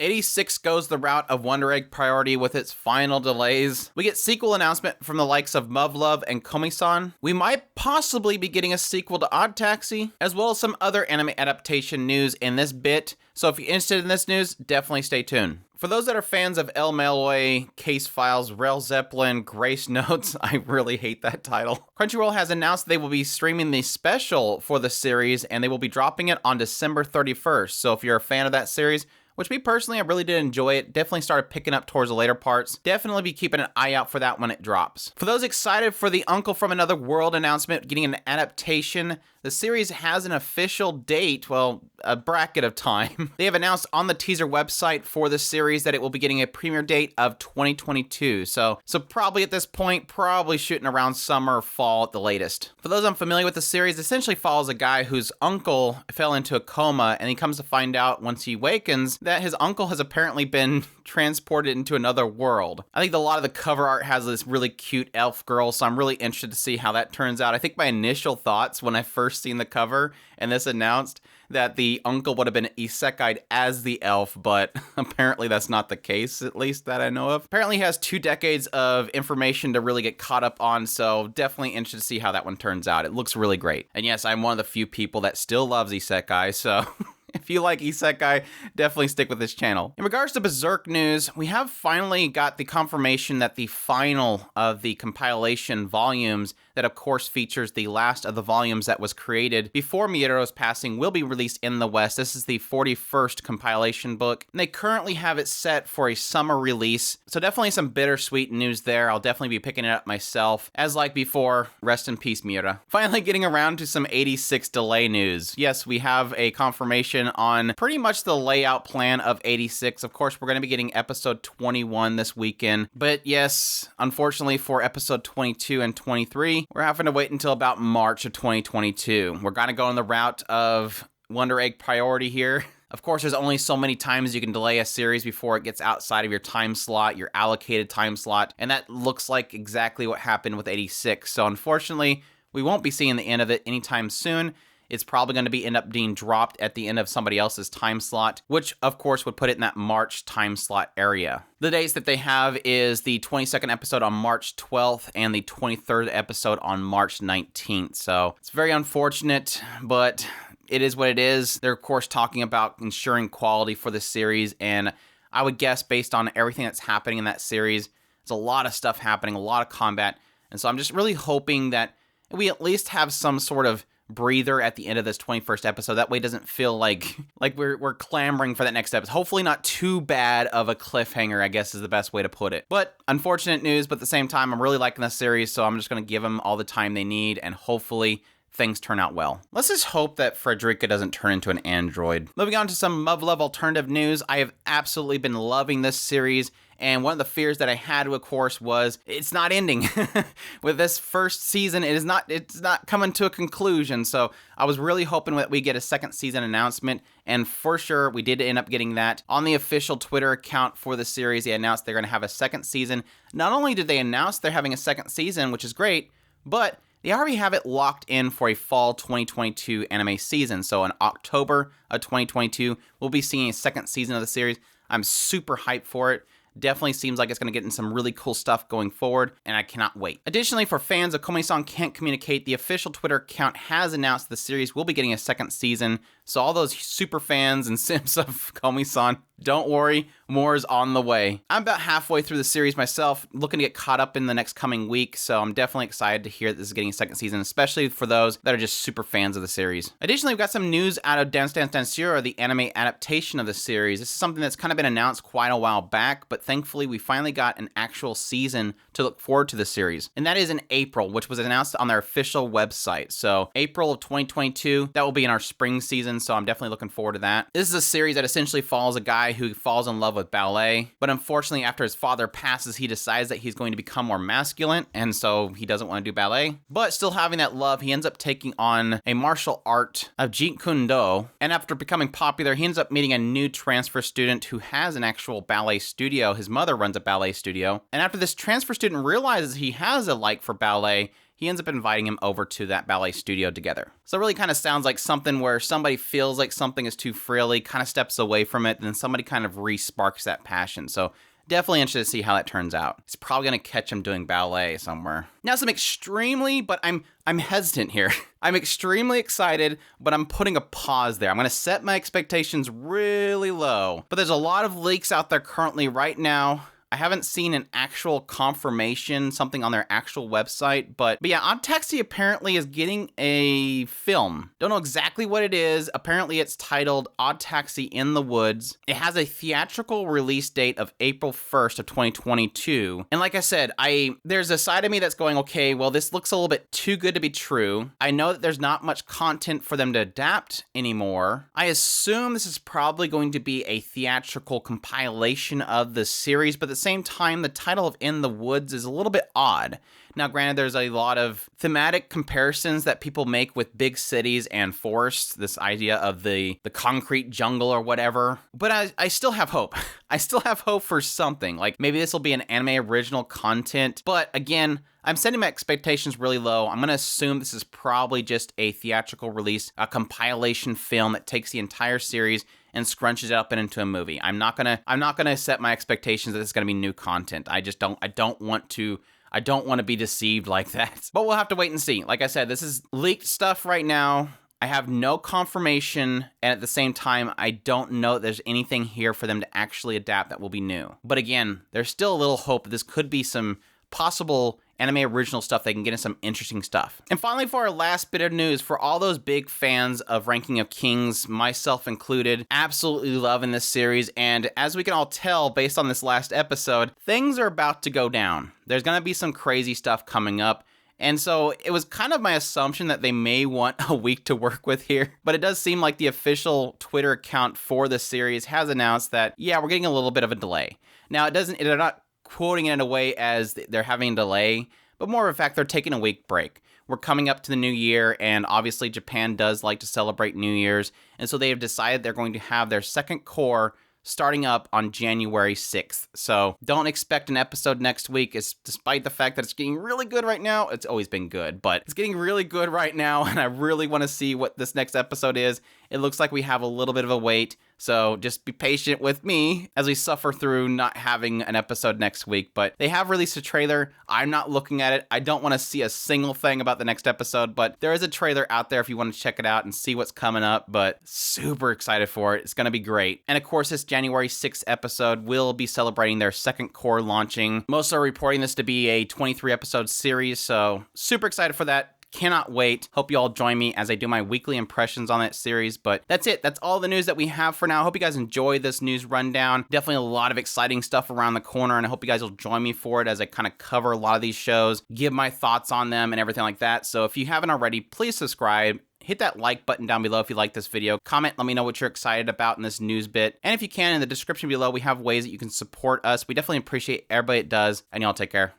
86 goes the route of Wonder Egg priority with its final delays. We get sequel announcement from the likes of Muv-Luv and Komi-san. We might possibly be getting a sequel to ODDTAXI, as well as some other anime adaptation news in this bit. So if you're interested in this news, definitely stay tuned. For those that are fans of El Melloi, Case Files, Rel Zeppelin, Grace Notes, I really hate that title. Crunchyroll has announced they will be streaming the special for the series, and they will be dropping it on December 31st. So if you're a fan of that series, which me personally, I really did enjoy it. Definitely started picking up towards the later parts. Definitely be keeping an eye out for that when it drops. For those excited for the Uncle from Another World announcement getting an adaptation, the series has an official date, well, a bracket of time. They have announced on the teaser website for the series that it will be getting a premiere date of 2022. So probably at this point, probably shooting around summer or fall at the latest. For those unfamiliar with the series, it essentially follows a guy whose uncle fell into a coma, and he comes to find out once he awakens that his uncle has apparently been transported into another world. I think a lot of the cover art has this really cute elf girl, so I'm really interested to see how that turns out. I think my initial thoughts when I first seen the cover and this announced that the uncle would have been isekai'd as the elf, but apparently that's not the case, at least that I know of. Apparently he has 2 decades of information to really get caught up on, so definitely interested to see how that one turns out. It looks really great. And yes, I'm one of the few people that still loves isekai, so if you like isekai, definitely stick with this channel. In regards to Berserk news, we have finally got the confirmation that the final of the compilation volumes, that of course features the last of the volumes that was created before Miura's passing, will be released in the West. This is the 41st compilation book, and they currently have it set for a summer release, so definitely some bittersweet news there. I'll definitely be picking it up myself. As like before, rest in peace, Mira. Finally getting around to some 86 delay news. Yes, we have a confirmation on pretty much the layout plan of 86. Of course, we're going to be getting episode 21 this weekend, but yes, unfortunately for episode 22 and 23, we're having to wait until about March of 2022. We're going to go on the route of Wonder Egg priority here. Of course, there's only so many times you can delay a series before it gets outside of your time slot, your allocated time slot, and that looks like exactly what happened with 86. So unfortunately, we won't be seeing the end of it anytime soon. It's probably going to end up being dropped at the end of somebody else's time slot, which of course would put it in that March time slot area. The dates that they have is the 22nd episode on March 12th and the 23rd episode on March 19th. So it's very unfortunate, but it is what it is. They're of course talking about ensuring quality for the series, and I would guess based on everything that's happening in that series, there's a lot of stuff happening, a lot of combat, and so I'm just really hoping that we at least have some sort of breather at the end of this 21st episode. That way it doesn't feel like we're clamoring for that next episode. Hopefully not too bad of a cliffhanger, I guess is the best way to put it. But unfortunate news, but at the same time, I'm really liking this series, so I'm just going to give them all the time they need, and hopefully things turn out well. Let's just hope that Frederica doesn't turn into an android. Moving on to some Muv-Luv alternative news. I have absolutely been loving this series, and one of the fears that I had, of course, was it's not ending. With this first season, it's not coming to a conclusion, so I was really hoping that we get a second season announcement, and for sure, we did end up getting that. On the official Twitter account for the series, they announced they're going to have a second season. Not only did they announce they're having a second season, which is great, but they already have it locked in for a fall 2022 anime season. So in October of 2022, we'll be seeing a second season of the series. I'm super hyped for it. Definitely seems like it's going to get in some really cool stuff going forward, and I cannot wait. Additionally, for fans of Komi-san Can't Communicate, the official Twitter account has announced the series will be getting a second season. So all those super fans and simps of Komi-san, don't worry, more is on the way. I'm about halfway through the series myself, looking to get caught up in the next coming week, so I'm definitely excited to hear that this is getting a second season, especially for those that are just super fans of the series. Additionally, we've got some news out of Dance Dance Danseur, the anime adaptation of the series. This is something that's kind of been announced quite a while back, but thankfully we finally got an actual season to look forward to the series. And that is in April, which was announced on their official website. So April of 2022, that will be in our spring season, so I'm definitely looking forward to that. This is a series that essentially follows a guy who falls in love with ballet, but unfortunately after his father passes, he decides that he's going to become more masculine, and so he doesn't want to do ballet. But still having that love, he ends up taking on a martial art of Jeet Kune Do, and after becoming popular, he ends up meeting a new transfer student who has an actual ballet studio. His mother runs a ballet studio, and after this transfer student realizes he has a like for ballet, he ends up inviting him over to that ballet studio together. So it really kind of sounds like something where somebody feels like something is too frilly, kind of steps away from it, and then somebody kind of re-sparks that passion. So definitely interested to see how that turns out. It's probably going to catch him doing ballet somewhere. Now, I'm hesitant here. I'm extremely excited, but I'm putting a pause there. I'm going to set my expectations really low. But there's a lot of leaks out there currently right now. I haven't seen an actual confirmation, something on their actual website, but yeah, ODDTAXI apparently is getting a film. Don't know exactly what it is. Apparently it's titled ODDTAXI in the Woods. It has a theatrical release date of April 1st of 2022. And like I said, there's a side of me that's going, okay, well, this looks a little bit too good to be true. I know that there's not much content for them to adapt anymore. I assume this is probably going to be a theatrical compilation of the series, but at the same time, the title of In the Woods is a little bit odd. Now, granted, there's a lot of thematic comparisons that people make with big cities and forests, this idea of the concrete jungle or whatever, but I still have hope. I still have hope for something. Like, maybe this will be an anime original content, but again, I'm setting my expectations really low. I'm going to assume this is probably just a theatrical release, a compilation film that takes the entire series and scrunches it up into a movie. I'm not gonna set my expectations that it's gonna be new content. I don't want to be deceived like that. But we'll have to wait and see. Like I said, this is leaked stuff right now. I have no confirmation, and at the same time, I don't know that there's anything here for them to actually adapt that will be new. But again, there's still a little hope that this could be some possible anime original stuff. They can get in some interesting stuff. And finally, for our last bit of news, for all those big fans of Ranking of Kings, myself included, absolutely loving this series. And as we can all tell, based on this last episode, things are about to go down. There's going to be some crazy stuff coming up. And so it was kind of my assumption that they may want a week to work with here. But it does seem like the official Twitter account for the series has announced that, yeah, we're getting a little bit of a delay. Now, they're not quoting it in a way as they're having a delay, but more of a fact, they're taking a week break. We're coming up to the new year, and obviously Japan does like to celebrate New Year's, and so they have decided they're going to have their second cour starting up on January 6th. So don't expect an episode next week, despite the fact that it's getting really good right now. It's always been good, but it's getting really good right now, and I really want to see what this next episode is. It looks like we have a little bit of a wait, so just be patient with me as we suffer through not having an episode next week. But they have released a trailer. I'm not looking at it. I don't want to see a single thing about the next episode, but there is a trailer out there if you want to check it out and see what's coming up. But super excited for it. It's going to be great. And of course, this January 6th episode will be celebrating their second cour launching. Most are reporting this to be a 23 episode series, so super excited for that. Cannot wait. Hope you all join me as I do my weekly impressions on that series. But that's it. That's all the news that we have for now. I hope you guys enjoyed this news rundown. Definitely a lot of exciting stuff around the corner, and I hope you guys will join me for it as I kind of cover a lot of these shows, give my thoughts on them and everything like that. So if you haven't already, please subscribe. Hit that like button down below if you like this video. Comment, let me know what you're excited about in this news bit. And if you can, in the description below, we have ways that you can support us. We definitely appreciate everybody that does. And y'all take care.